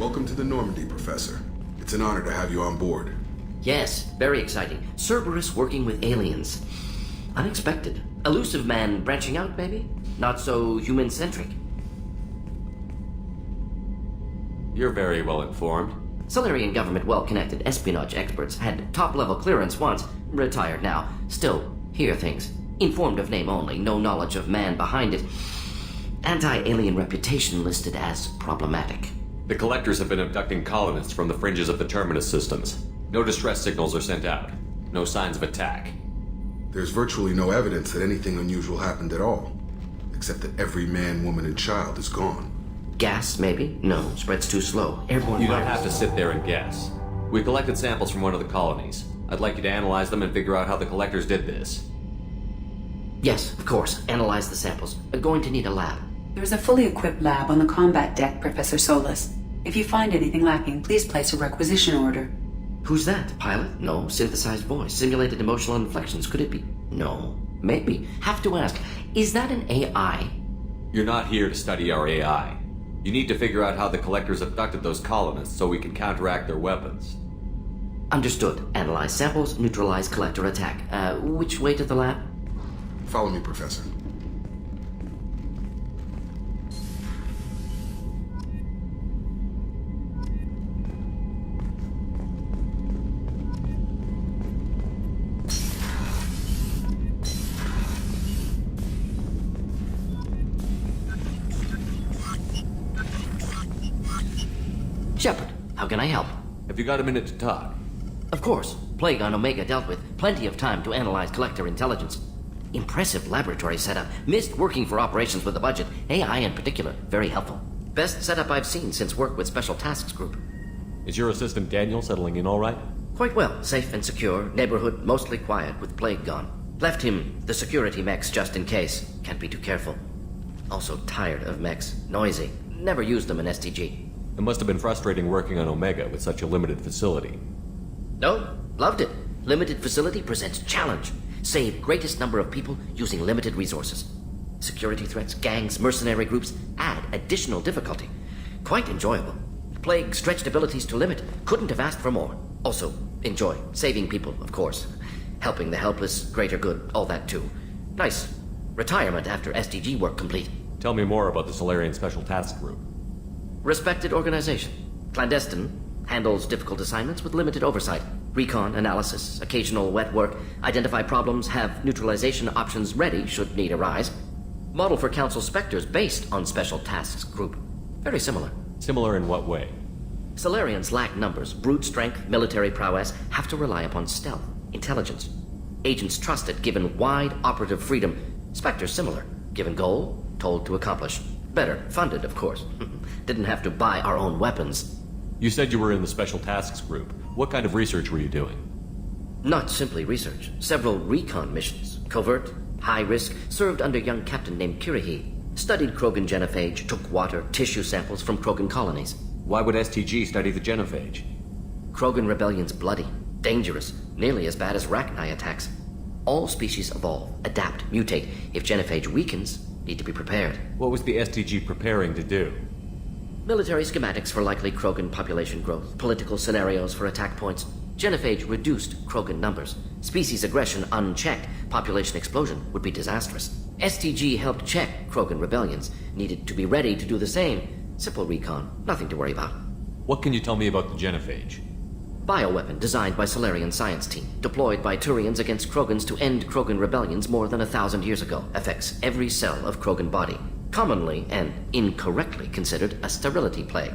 Welcome to the Normandy, Professor. It's an honor to have you on board. Yes, very exciting. Cerberus working with aliens. Unexpected. Elusive man branching out, maybe? Not so human-centric. You're very well informed. Solarian government well-connected espionage experts had top-level clearance once, retired now. Still, hear things. Informed of name only, no knowledge of man behind it. Anti-alien reputation listed as problematic. The collectors have been abducting colonists from the fringes of the terminus systems. No distress signals are sent out. No signs of attack. There's virtually no evidence that anything unusual happened at all, except that every man, woman, and child is gone. Gas, maybe? No, spreads too slow. Airborne You don't virus. have to sit there and guess. We collected samples from one of the colonies. I'd like you to analyze them and figure out how the collectors did this. Yes, of course. Analyze the samples. Going to need a lab. There's a fully equipped lab on the combat deck, Professor Solis. If you find anything lacking, please place a requisition order. Who's that? Pilot? No. Synthesized voice. Simulated emotional inflections. Could it be? No. Maybe. Have to ask. Is that an AI? You're not here to study our AI. You need to figure out how the collectors abducted those colonists so we can counteract their weapons. Understood. Analyze samples, neutralize collector attack. Which way to the lab? Follow me, Professor. Shepard, how can I help? Have you got a minute to talk? Of course. Plague on Omega dealt with. Plenty of time to analyze collector intelligence. Impressive laboratory setup. Missed working for operations with a budget. AI in particular. Very helpful. Best setup I've seen since work with Special Tasks Group. Is your assistant Daniel settling in all right? Quite well. Safe and secure. Neighborhood mostly quiet with Plague gone. Left him the security mechs just in case. Can't be too careful. Also tired of mechs. Noisy. Never used them in STG. It must have been frustrating working on Omega with such a limited facility. No, loved it. Limited facility presents challenge. Save greatest number of people using limited resources. Security threats, gangs, mercenary groups add additional difficulty. Quite enjoyable. Plague stretched abilities to limit. Couldn't have asked for more. Also, enjoy. Saving people, of course. Helping the helpless, greater good, all that too. Nice. Retirement after SDG work complete. Tell me more about the Solarian Special Task Group. Respected organization. Clandestine. Handles difficult assignments with limited oversight. Recon, analysis, occasional wet work. Identify problems, have neutralization options ready should need arise. Model for Council Spectres based on Special Tasks Group. Very similar. Similar in what way? Solarians lack numbers, brute strength, military prowess, have to rely upon stealth, intelligence. Agents trusted, given wide operative freedom. Spectres similar, given goal, told to accomplish. Better, funded, of course. Didn't have to buy our own weapons. You said you were in the Special Tasks Group. What kind of research were you doing? Not simply research. Several recon missions. Covert, high risk, served under a young captain named Kirihi. Studied Krogan genophage, took water, tissue samples from Krogan colonies. Why would STG study the genophage? Krogan rebellion's bloody, dangerous, nearly as bad as Rachni attacks. All species evolve, adapt, mutate. If genophage weakens, need to be prepared. What was the STG preparing to do? Military schematics for likely Krogan population growth, political scenarios for attack points. Genophage reduced Krogan numbers. Species aggression unchecked, population explosion would be disastrous. STG helped check Krogan rebellions. Needed to be ready to do the same. Simple recon, nothing to worry about. What can you tell me about the genophage? Bioweapon designed by Solarian science team, deployed by Turians against Krogans to end Krogan rebellions more than 1,000 years ago. Affects every cell of Krogan body. Commonly and incorrectly considered a sterility plague.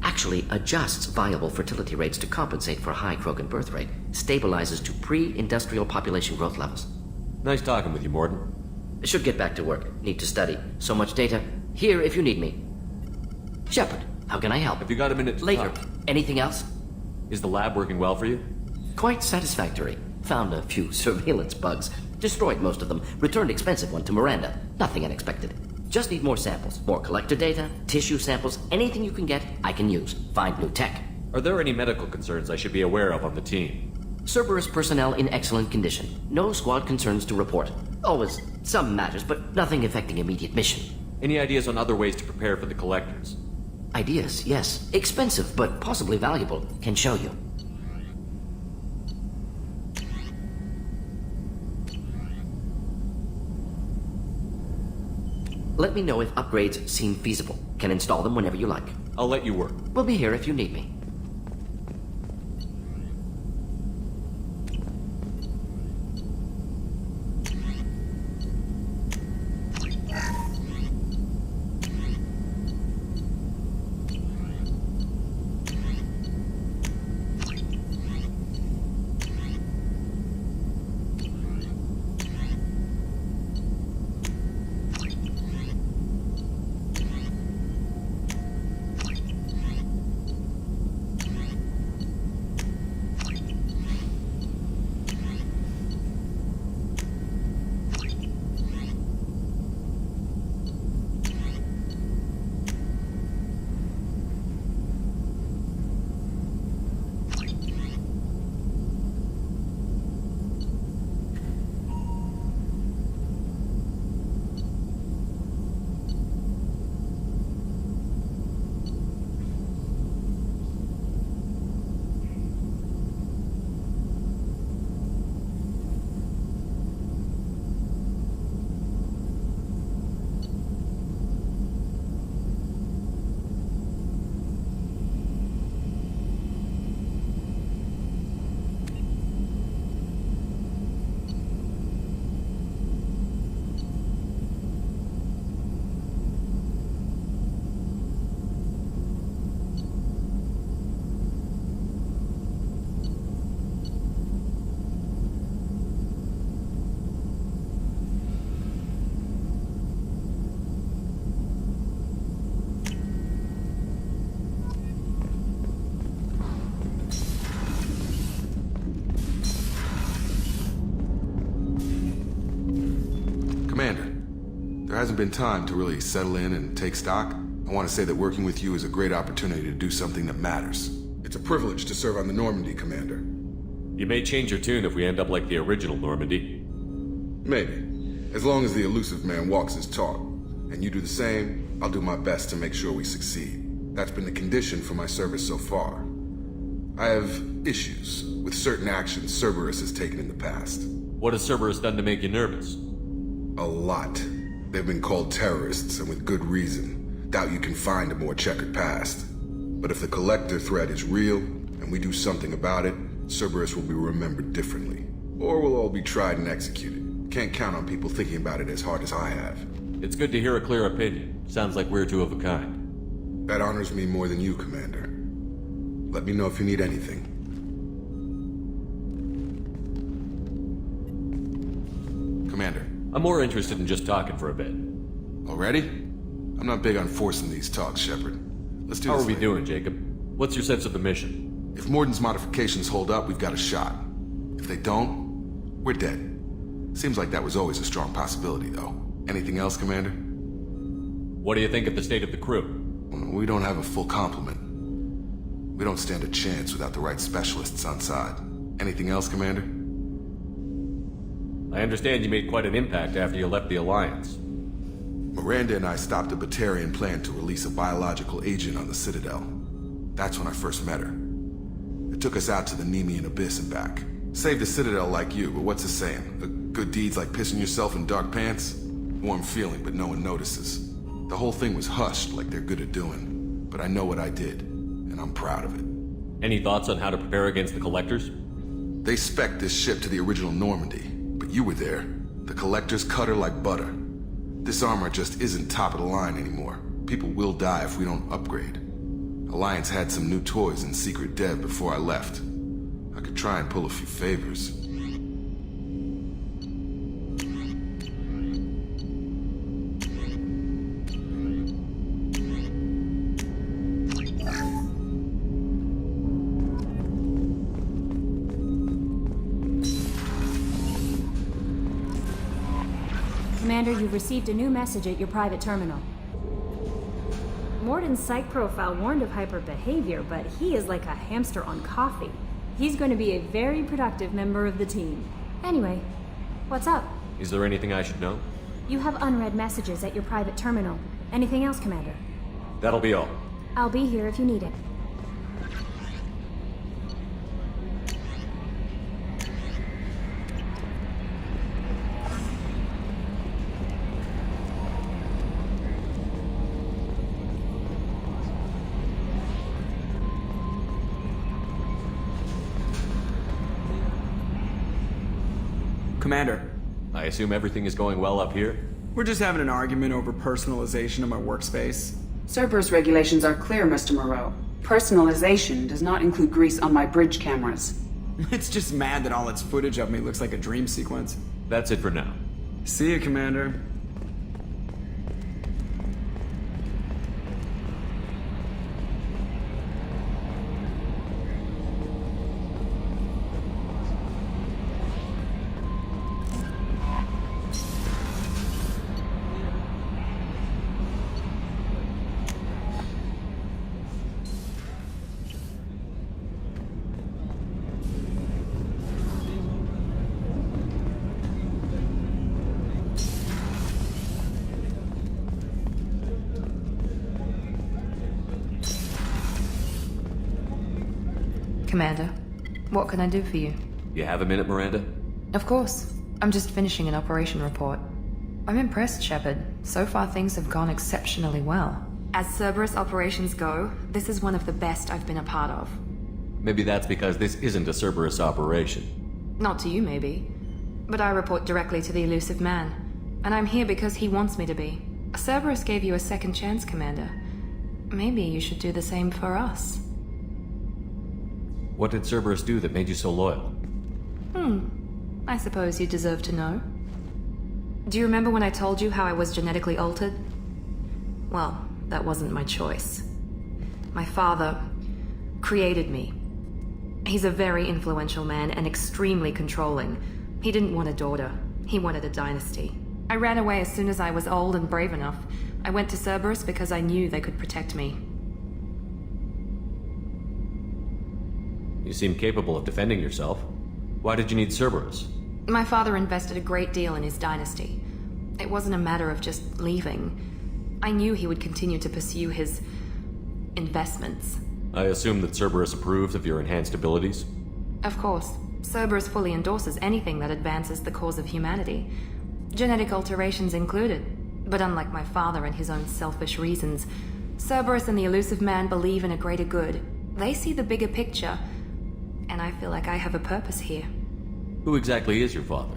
Actually adjusts viable fertility rates to compensate for high Krogan birth rate. Stabilizes to pre-industrial population growth levels. Nice talking with you, Morden. Should get back to work. Need to study. So much data. Here if you need me. Shepard, how can I help? Have you got a minute to Later. talk? Anything else? Is the lab working well for you? Quite satisfactory. Found a few surveillance bugs. Destroyed most of them. Returned expensive one to Miranda. Nothing unexpected. Just need more samples. More collector data, tissue samples, anything you can get, I can use. Find new tech. Are there any medical concerns I should be aware of on the team? Cerberus personnel in excellent condition. No squad concerns to report. Always some matters, but nothing affecting immediate mission. Any ideas on other ways to prepare for the collectors? Ideas, yes. Expensive, but possibly valuable. Can show you. Let me know if upgrades seem feasible. Can install them whenever you like. I'll let you work. We'll be here if you need me. Commander, there hasn't been time to really settle in and take stock. I want to say that working with you is a great opportunity to do something that matters. It's a privilege to serve on the Normandy, Commander. You may change your tune if we end up like the original Normandy. Maybe. As long as the elusive man walks his talk, and you do the same, I'll do my best to make sure we succeed. That's been the condition for my service so far. I have issues with certain actions Cerberus has taken in the past. What has Cerberus done to make you nervous? A lot. They've been called terrorists, and with good reason. Doubt you can find a more checkered past. But if the Collector threat is real, and we do something about it, Cerberus will be remembered differently. Or we'll all be tried and executed. Can't count on people thinking about it as hard as I have. It's good to hear a clear opinion. Sounds like we're two of a kind. That honors me more than you, Commander. Let me know if you need anything. Commander. I'm more interested in just talking for a bit. Already? I'm not big on forcing these talks, Shepard. Let's do How this are we later. doing, Jacob? What's your sense of the mission? If Morden's modifications hold up, we've got a shot. If they don't, we're dead. Seems like that was always a strong possibility, though. Anything else, Commander? What do you think of the state of the crew? We don't have a full complement. We don't stand a chance without the right specialists on side. Anything else, Commander? I understand you made quite an impact after you left the Alliance. Miranda and I stopped a Batarian plan to release a biological agent on the Citadel. That's when I first met her. It took us out to the Nemean Abyss and back. Saved the Citadel like you, but what's the saying? The good deeds like pissing yourself in dark pants? Warm feeling, but no one notices. The whole thing was hushed like they're good at doing. But I know what I did, and I'm proud of it. Any thoughts on how to prepare against the Collectors? They spec'd this ship to the original Normandy, but you were there. The Collectors cut her like butter. This armor just isn't top of the line anymore. People will die if we don't upgrade. Alliance had some new toys in secret dev before I left. I could try and pull a few favors. Commander, you've received a new message at your private terminal. Morden's psych profile warned of hyper behavior, but he is like a hamster on coffee. He's going to be a very productive member of the team. Anyway, what's up? Is there anything I should know? You have unread messages at your private terminal. Anything else, Commander? That'll be all. I'll be here if you need it. Commander, I assume everything is going well up here? we're just having an argument over personalization of my workspace. Cerberus regulations are clear, Mr. Moreau. Personalization does not include grease on my bridge cameras. It's just mad that all its footage of me looks like a dream sequence. That's it for now. See you, Commander. Commander, what can I do for you? You have a minute, Miranda? Of course. I'm just finishing an operation report. I'm impressed, Shepard. So far things have gone exceptionally well. As Cerberus operations go, this is one of the best I've been a part of. Maybe that's because this isn't a Cerberus operation. Not to you, maybe. But I report directly to the elusive man. And I'm here because he wants me to be. Cerberus gave you a second chance, Commander. Maybe you should do the same for us. What did Cerberus do that made you so loyal? I suppose you deserve to know. Do you remember when I told you how I was genetically altered? Well, that wasn't my choice. My father created me. He's a very influential man and extremely controlling. He didn't want a daughter. He wanted a dynasty. I ran away as soon as I was old and brave enough. I went to Cerberus because I knew they could protect me. You seem capable of defending yourself. Why did you need Cerberus? My father invested a great deal in his dynasty. It wasn't a matter of just leaving. I knew he would continue to pursue his investments. I assume that Cerberus approved of your enhanced abilities? Of course, Cerberus fully endorses anything that advances the cause of humanity. Genetic alterations included. But unlike my father and his own selfish reasons, Cerberus and the elusive man believe in a greater good. They see the bigger picture, and I feel like I have a purpose here. Who exactly is your father?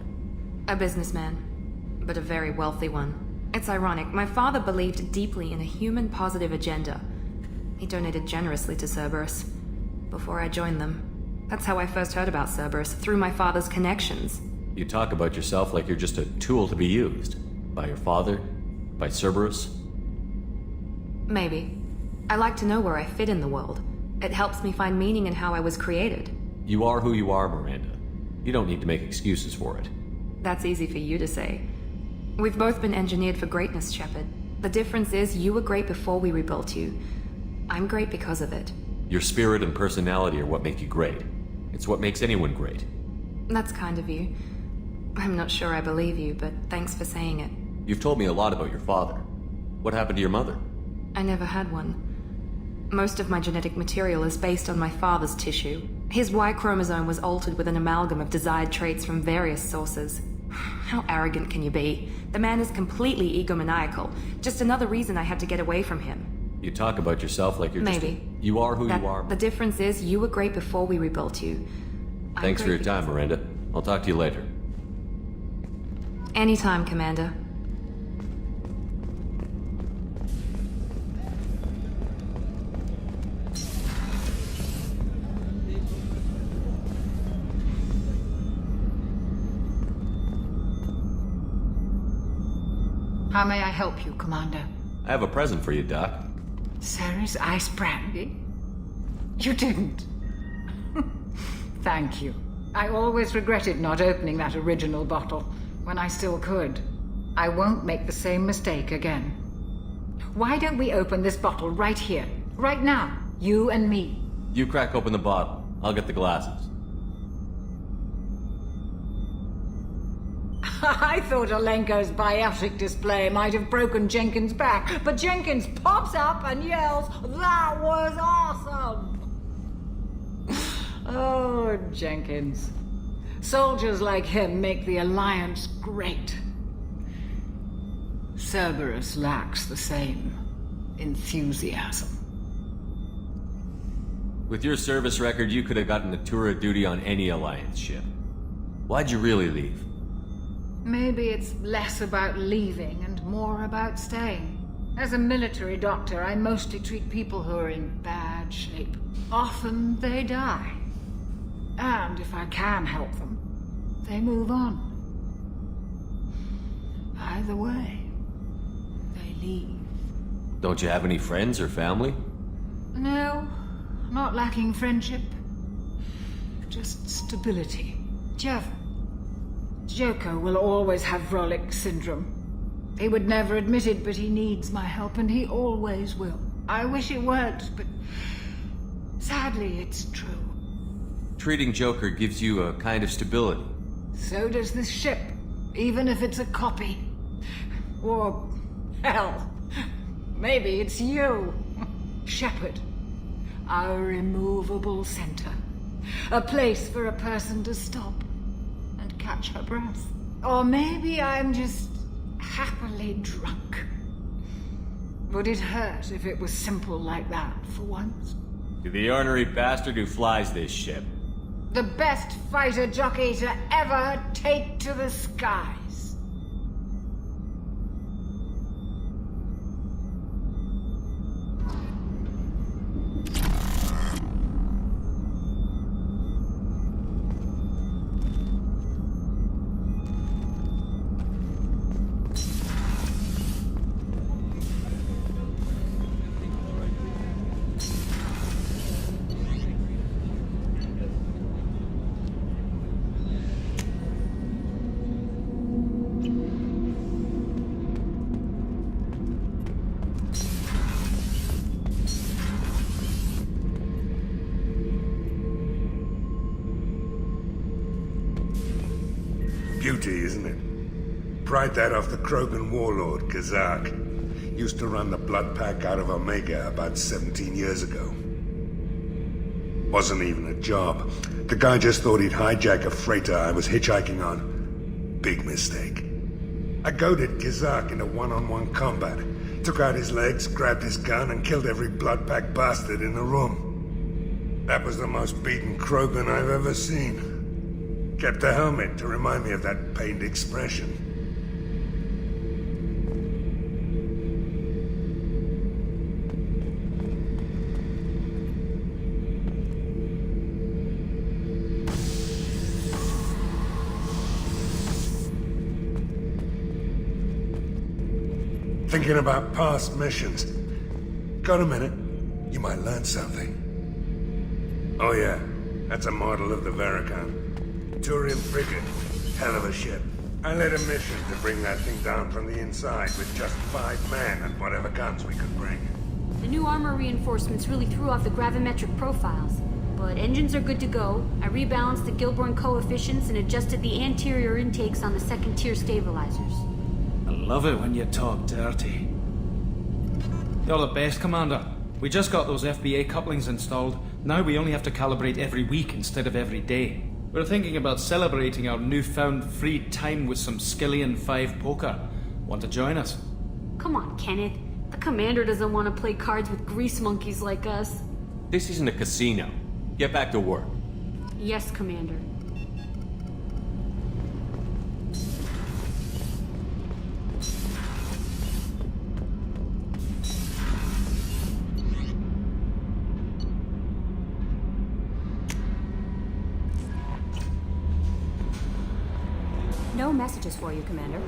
A businessman, but a very wealthy one. It's ironic, my father believed deeply in a human-positive agenda. He donated generously to Cerberus before I joined them. That's how I first heard about Cerberus, through my father's connections. You talk about yourself like you're just a tool to be used. By your father? By Cerberus? Maybe. I like to know where I fit in the world. It helps me find meaning in how I was created. You are who you are, Miranda. You don't need to make excuses for it. That's easy for you to say. We've both been engineered for greatness, Shepard. The difference is you were great before we rebuilt you. I'm great because of it. Your spirit and personality are what make you great. It's what makes anyone great. That's kind of you. I'm not sure I believe you, but thanks for saying it. You've told me a lot about your father. What happened to your mother? I never had one. Most of my genetic material is based on my father's tissue. His Y chromosome was altered with an amalgam of desired traits from various sources. How arrogant can you be? The man is completely egomaniacal. Just another reason I had to get away from him. You talk about yourself like you're Maybe. You are who you are. The difference is you were great before we rebuilt you. Thanks for your time, Miranda. I'll talk to you later. Anytime, Commander. How may I help you, Commander? I have a present for you, Doc. Sarah's ice brandy? You didn't. Thank you. I always regretted not opening that original bottle when I still could. I won't make the same mistake again. Why don't we open this bottle right here, right now, you and me? You crack open the bottle. I'll get the glasses. I thought Alenko's biotic display might have broken Jenkins' back, but Jenkins pops up and yells, "That was awesome!" Oh, Jenkins. Soldiers like him make the Alliance great. Cerberus lacks the same enthusiasm. With your service record, you could have gotten a tour of duty on any Alliance ship. Why'd you really leave? Maybe it's less about leaving and more about staying. As a military doctor, I mostly treat people who are in bad shape. Often they die. And if I can help them, they move on. Either way, they leave. Don't you have any friends or family? No, not lacking friendship. Just stability. Jeff. Joker will always have Vrolic syndrome. He would never admit it, but he needs my help, and he always will. I wish it weren't, but sadly it's true. Treating Joker gives you a kind of stability. So does this ship, even if it's a copy. Or, hell, maybe it's you, Shepard. Our immovable center. A place for a person to stop and catch her breath. Or maybe I'm just happily drunk. Would it hurt if it was simple like that for once? To the ornery bastard who flies this ship. The best fighter jockey to ever take to the skies. Beauty, isn't it? Pried that off the Krogan warlord, Kazak. Used to run the blood pack out of Omega about 17 years ago. Wasn't even a job. The guy just thought he'd hijack a freighter I was hitchhiking on. Big mistake. I goaded Kazak into one-on-one combat. Took out his legs, grabbed his gun, and killed every blood pack bastard in the room. That was the most beaten Krogan I've ever seen. Kept a helmet to remind me of that pained expression. Thinking about past missions. Got a minute? You might learn something. Oh yeah, that's a model of the Veracon. Turian frigate. Hell of a ship. I led a mission to bring that thing down from the inside with just 5 men and whatever guns we could bring. The new armor reinforcements really threw off the gravimetric profiles. But engines are good to go. I rebalanced the Gilborn coefficients and adjusted the anterior intakes on the second-tier stabilizers. I love it when you talk dirty. You're the best, Commander. We just got those FBA couplings installed. Now we only have to calibrate every week instead of every day. We're thinking about celebrating our newfound free time with some Skillian 5 poker. Want to join us? Come on, Kenneth. The Commander doesn't want to play cards with grease monkeys like us. This isn't a casino. Get back to work. Yes, Commander. No messages for you, Commander.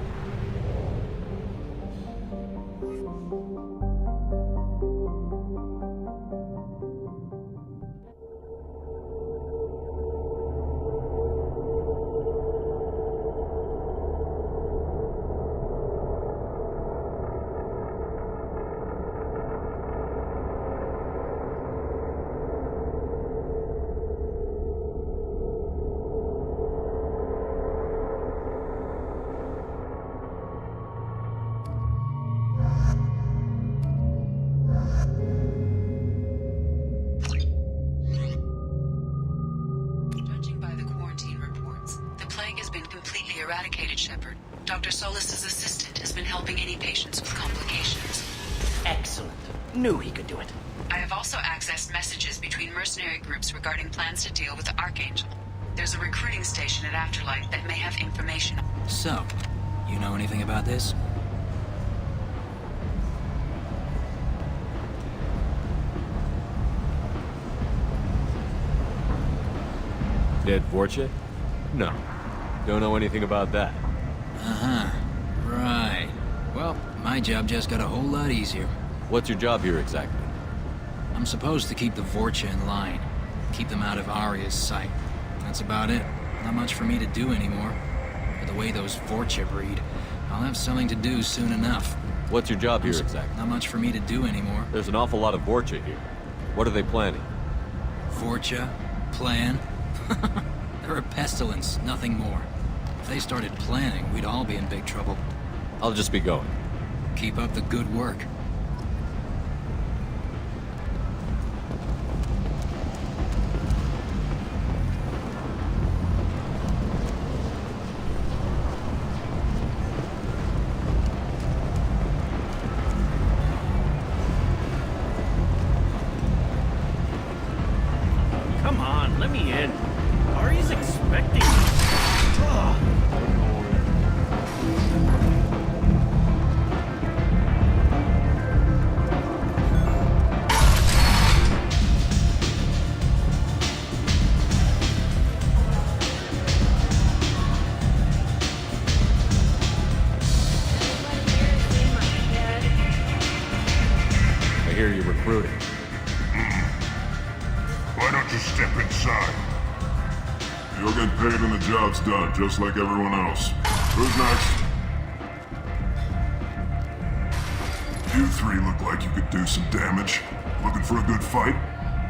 be eradicated, Shepard. Dr. Solis's assistant has been helping any patients with complications. Excellent. Knew he could do it. I have also accessed messages between mercenary groups regarding plans to deal with the Archangel. There's a recruiting station at Afterlife that may have information. So, you know anything about this? Dead Vorcha? No. Don't know anything about that. Uh-huh. Right. Well, my job just got a whole lot easier. What's your job here exactly? I'm supposed to keep the Vorcha in line. Keep them out of Arya's sight. That's about it. Not much for me to do anymore. But the way those Vorcha breed, I'll have something to do soon enough. What's your job here exactly? Not much for me to do anymore. There's an awful lot of Vorcha here. What are they planning? Vorcha? Plan? They're a pestilence, nothing more. If they started planning, we'd all be in big trouble. I'll just be going. Keep up the good work. Come on, let me in. Ari's expecting me. Ugh. I hear you're recruiting. Why don't you step inside? You'll get paid when the job's done, just like everyone else. Who's next? You three look like you could do some damage. Looking for a good fight?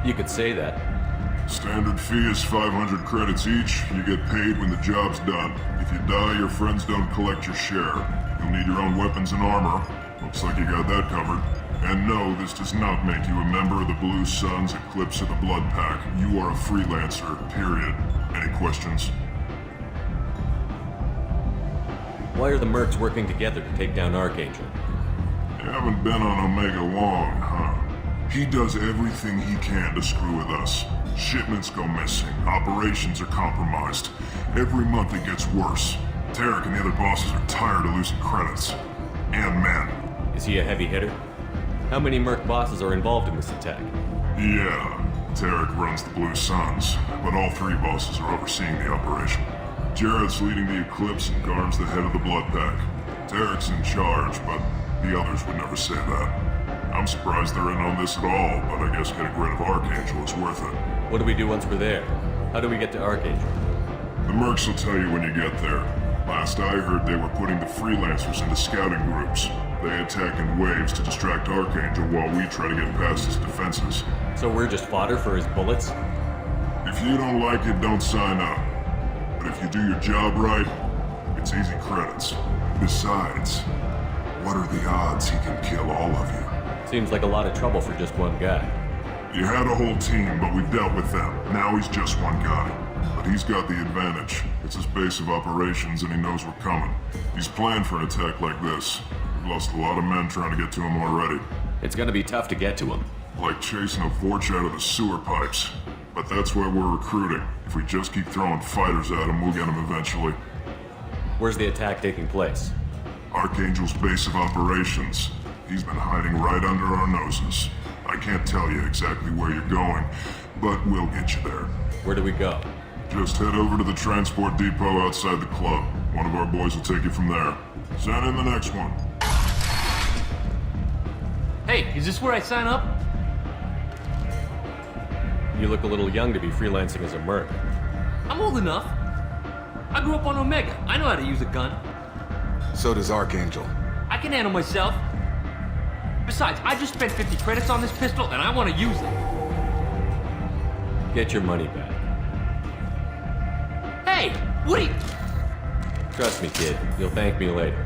You could say that. Standard fee is 500 credits each. You get paid when the job's done. If you die, your friends don't collect your share. You'll need your own weapons and armor. Looks like you got that covered. And no, this does not make you a member of the Blue Suns, Eclipse, or the Blood Pack. You are a freelancer, period. Any questions? Why are the mercs working together to take down Archangel? You haven't been on Omega long, huh? He does everything he can to screw with us. Shipments go missing, operations are compromised. Every month it gets worse. Tarek and the other bosses are tired of losing credits. And men. Is he a heavy hitter? How many merc bosses are involved in this attack? Yeah, Tarek runs the Blue Suns, but all three bosses are overseeing the operation. Jarrett's leading the Eclipse and Garm's the head of the Blood Pack. Tarek's in charge, but the others would never say that. I'm surprised they're in on this at all, but I guess getting rid of Archangel is worth it. What do we do once we're there? How do we get to Archangel? The mercs will tell you when you get there. Last I heard, they were putting the freelancers into scouting groups. They attack in waves to distract Archangel while we try to get past his defenses. So we're just fodder for his bullets? If you don't like it, don't sign up. But if you do your job right, it's easy credits. Besides, what are the odds he can kill all of you? Seems like a lot of trouble for just one guy. You had a whole team, but we dealt with them. Now he's just one guy. But he's got the advantage. It's his base of operations and he knows we're coming. He's planned for an attack like this. We've lost a lot of men trying to get to him already. It's gonna be tough to get to him. Like chasing a Vorch out of the sewer pipes. But that's why we're recruiting. If we just keep throwing fighters at him, we'll get him eventually. Where's the attack taking place? Archangel's base of operations. He's been hiding right under our noses. I can't tell you exactly where you're going, but we'll get you there. Where do we go? Just head over to the transport depot outside the club. One of our boys will take you from there. Send in the next one. Hey, is this where I sign up? You look a little young to be freelancing as a merc. I'm old enough. I grew up on Omega. I know how to use a gun. So does Archangel. I can handle myself. Besides, I just spent 50 credits on this pistol and I want to use it. Get your money back. Hey, what are you... Trust me, kid. You'll thank me later.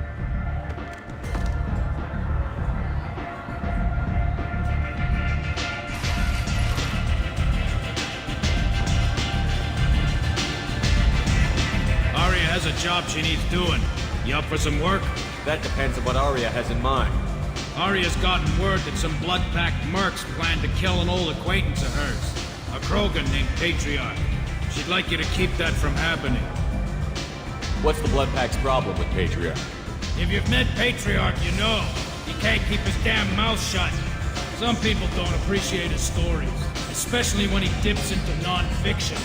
Arya has a job she needs doing. You up for some work? That depends on what Arya has in mind. Arya's gotten word that some blood-packed mercs plan to kill an old acquaintance of hers. A Krogan named Patriarch. She'd like you to keep that from happening. What's the Bloodpack's problem with Patriarch? If you've met Patriarch, you know. He can't keep his damn mouth shut. Some people don't appreciate his stories, especially when he dips into non-fiction.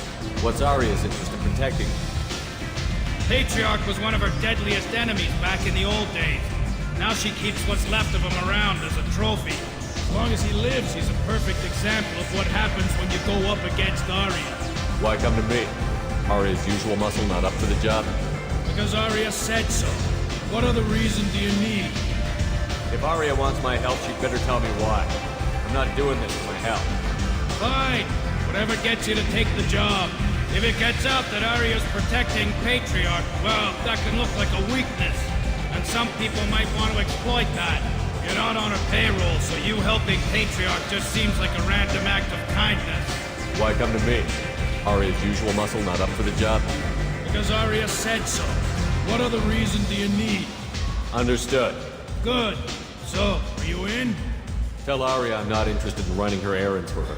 What's Arya's interest in protecting? Patriarch was one of her deadliest enemies back in the old days. Now she keeps what's left of him around as a trophy. As long as he lives, he's a perfect example of what happens when you go up against Arya. Why come to me? Arya's usual muscle not up for the job? Because Arya said so. What other reason do you need? If Arya wants my help, she'd better tell me why. I'm not doing this for my help. Fine. Whatever gets you to take the job. If it gets out that Arya's protecting Patriarch, well, that can look like a weakness. And some people might want to exploit that. You're not on her payroll, so you helping Patriarch just seems like a random act of kindness. Why come to me? Arya's usual muscle not up for the job? Because Arya said so. What other reason do you need? Understood. Good. So, are you in? Tell Arya I'm not interested in running her errands for her.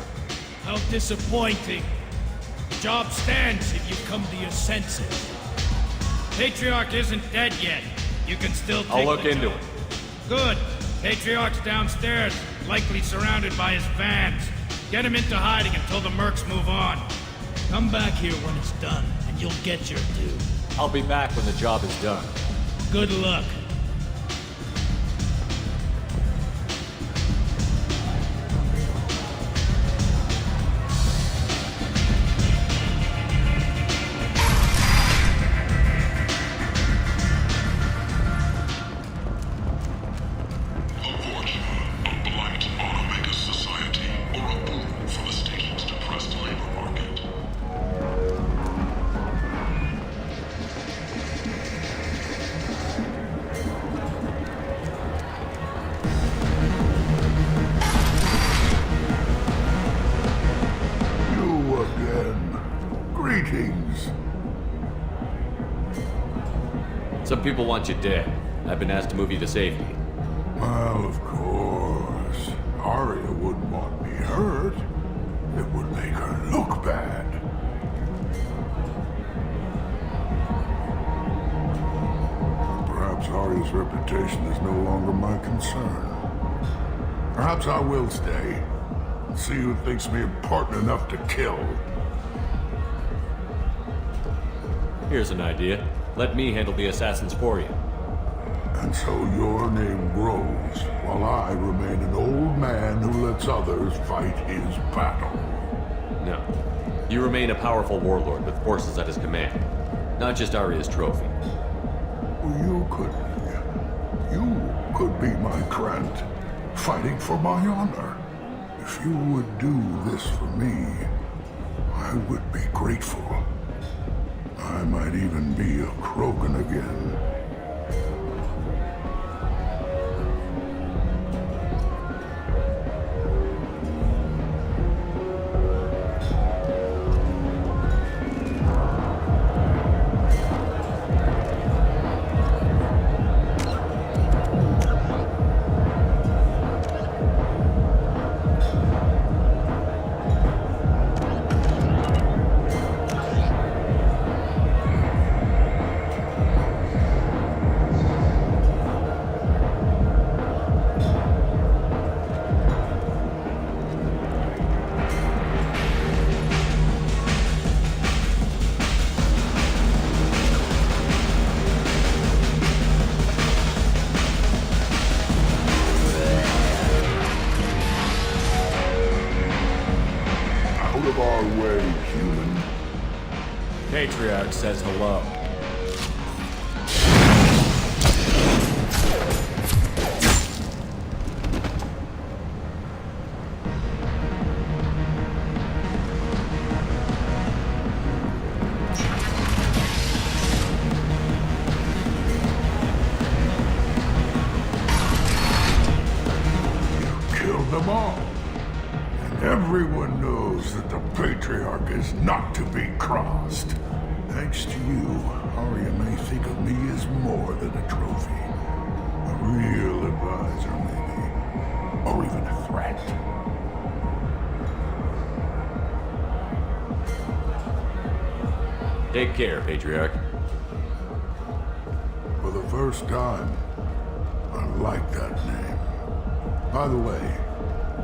How disappointing. The job stands if you come to your senses. Patriarch isn't dead yet. You can still take I'll look the into job. it. Good. Patriarch's downstairs, likely surrounded by his fans. Get him into hiding until the mercs move on. Come back here when it's done, and you'll get your due. I'll be back when the job is done. Good luck. Some people want you dead. I've been asked to move you to safety. Well, of course. Arya wouldn't want me hurt. It would make her look bad. Perhaps Arya's reputation is no longer my concern. Perhaps I will stay. See who thinks me important enough to kill. Here's an idea. Let me handle the assassins for you. And so your name grows, while I remain an old man who lets others fight his battle. No. You remain a powerful warlord with forces at his command. Not just Arya's trophy. You could be my Grant, fighting for my honor. If you would do this for me, I would be grateful. I might even be a Krogan again. Patriarch says hello. You killed them all. And everyone knows that the Patriarch is not to be crossed. Thanks to you, Arya may think of me as more than a trophy. A real advisor, maybe. Or even a threat. Take care, Patriarch. For the first time, I like that name. By the way,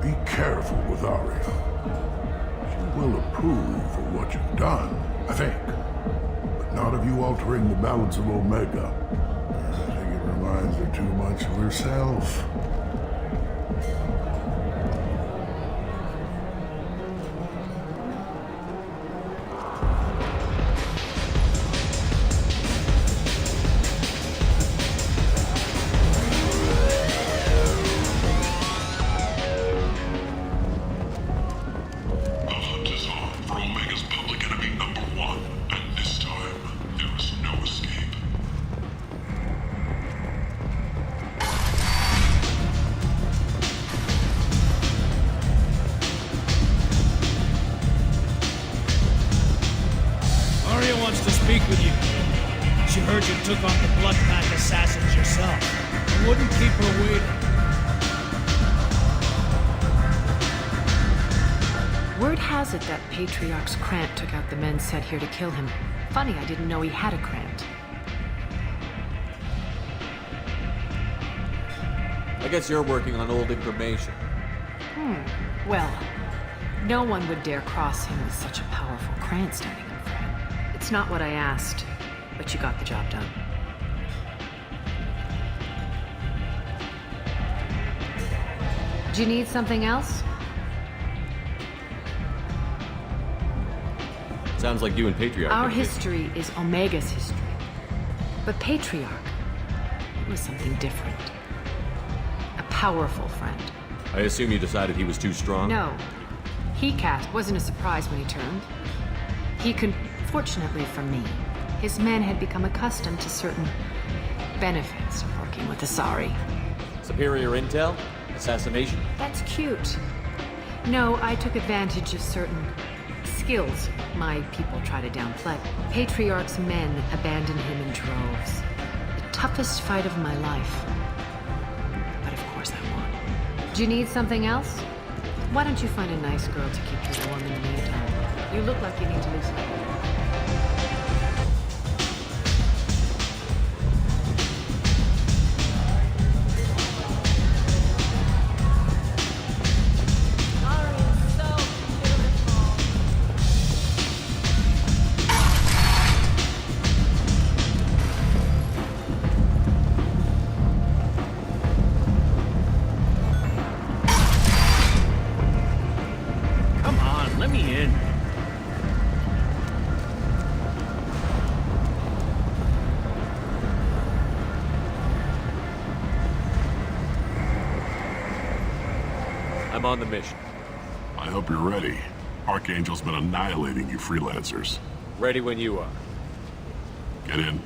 be careful with Arya. She will approve of what you've done, I think. But not of you altering the balance of Omega. I think it reminds her too much of herself. Took on the Blood Pack assassins yourself. I wouldn't keep her waiting. Word has it that Patriarch's Krant took out the men sent here to kill him. Funny, I didn't know he had a Krant. I guess you're working on old information. Well, no one would dare cross him with such a powerful Krant standing up for him. It's not what I asked, but you got the job done. Do you need something else? Sounds like you and Patriarch. Our history is Omega's history. But Patriarch, it was something different. A powerful friend. I assume you decided he was too strong? No. He-Cat wasn't a surprise when he turned. Fortunately for me, his men had become accustomed to certain benefits of working with Asari. Superior intel? Assassination? That's cute. No, I took advantage of certain skills my people try to downplay. Patriarch's men abandoned him in droves. The toughest fight of my life. But of course I won. Do you need something else? Why don't you find a nice girl to keep you warm in the meantime? You look like you need to lose weight. I'm on the mission. I hope you're ready. Archangel's been annihilating you freelancers. Ready when you are. Get in.